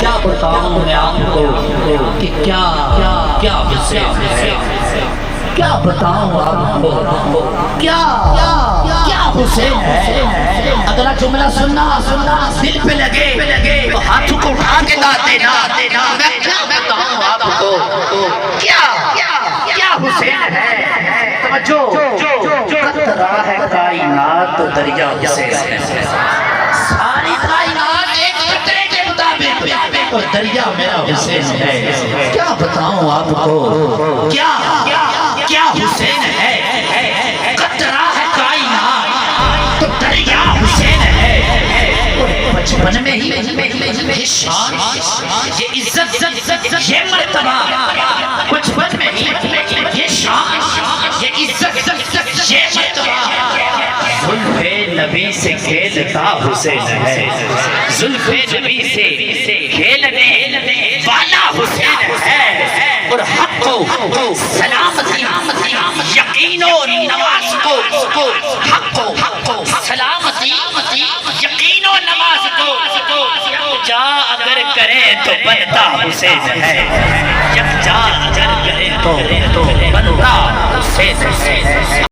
کیا بتاؤں میں آپ کو کہ کیا حسین ہے، کیا بتاؤں آپ کو کیا حسین ہے۔ اگلا جملہ سننا دل پہ لگے تو ہاتھوں کو اٹھا کے دا دینا، میں کیا بتاؤں آپ کو کیا حسین ہے۔ توجہ، قطرہ ہے کائنات تو دریا حسین ہے، ساری کائنات ایک قطرے کے مطابق اور دریا میرا حسین ہے۔ کیا بتاؤں آپ کو کیا حسین ہے، قطرہ ہے کائنات تو دریا حسین ہے۔ بچپن میں ہی یہ شان، یہ عزت، یہ مرتبہ، بچپن میں ہی یہ شان، یہ عزت، یہ مرتبہ زلف نبی سے کھیلتا حسین ہے، زلف نبی سے کھیلنے والا حسین ہے۔ اور حق کو سلامتی، یقین و نماز کو، حق کو سلامتی، یقین و نماز کو یکجا اگر کرے تو بنتا حسین ہے، یکجا اگر کرے تو بنتا حسین ہے۔